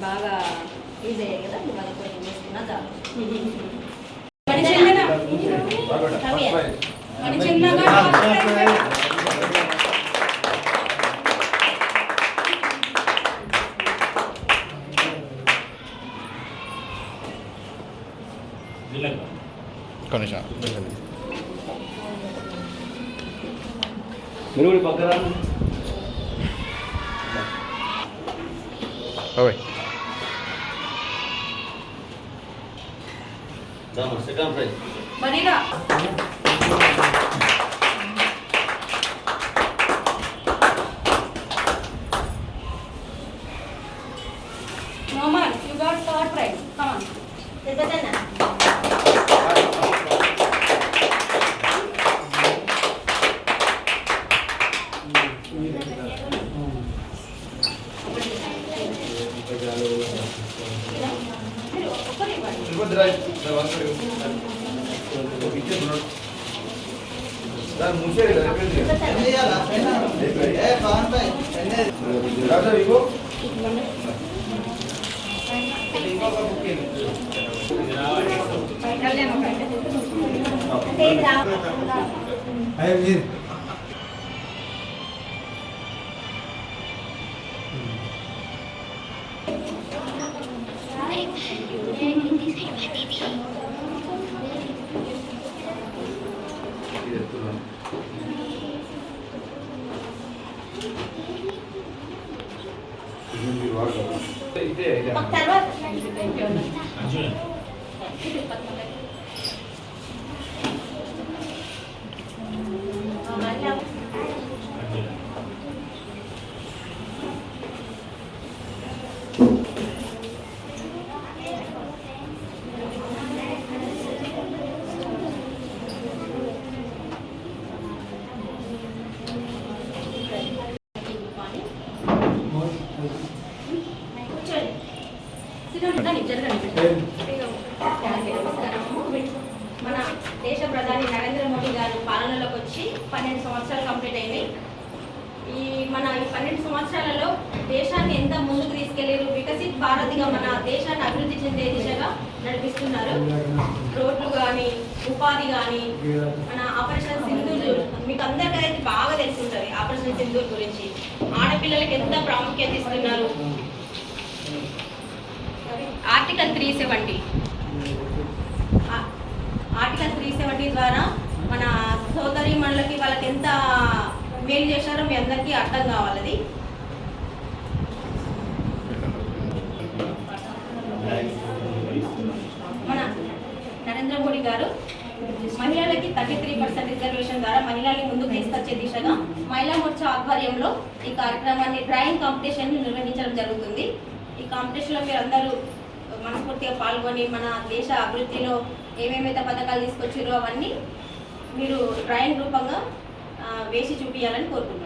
బాగా యూజ్ అయ్యాయి కదా ఇవాళ కొంచెం వేసుకున్నా చాలు. మీరు కూడా పక్కన సెకండ్ ప్రైజ్ మరీగా Mohammed, you got third prize. Come on. మన దేశ ప్రధాని నరేంద్ర మోడీ గారు పాలనలోకి వచ్చి 12 సంవత్సరాలు కంప్లీట్ అయింది. ఈ 12 సంవత్సరాలలో దేశాన్ని ఎంత ముందుకు తీసుకెళ్లారు, వికసిత్ భారత్గా మన దేశాన్ని అభివృద్ధి చెందే దిశగా నడిపిస్తున్నారు. రోడ్లు కానీ, ఉపాధి కానీ, మన ఆపరేషన్ సింధూర్ మీకు అందరికీ బాగా తెలుసుంటుంది. ఆపరేషన్ సింధూర్ గురించి ఆడపిల్లలకి ఎంత ప్రాముఖ్యత ఇస్తున్నారు. ఆర్టికల్ 370 ద్వారా మన సోదరీమణులకి వాళ్ళకి ఎంత మేలు చేశారో మీ అందరికీ అర్థం కావాలది. మన నరేంద్ర మోడీ గారు మహిళలకి 33% రిజర్వేషన్ ద్వారా మహిళల్ని ముందుకు తీసుకొచ్చే దిశగా మహిళా మోర్చా ఆధ్వర్యంలో ఈ కార్యక్రమాన్ని డ్రాయింగ్ కాంపిటీషన్ నిర్వహించడం జరుగుతుంది. ఈ కాంపిటీషన్లో మీరు అందరూ మనస్ఫూర్తిగా పాల్గొని మన దేశ అభివృద్ధిలో ఏమేమైతే పథకాలు తీసుకొచ్చారో అవన్నీ మీరు డ్రాయింగ్ రూపంగా వేసి చూపించాలని కోరుకుంటున్నాను.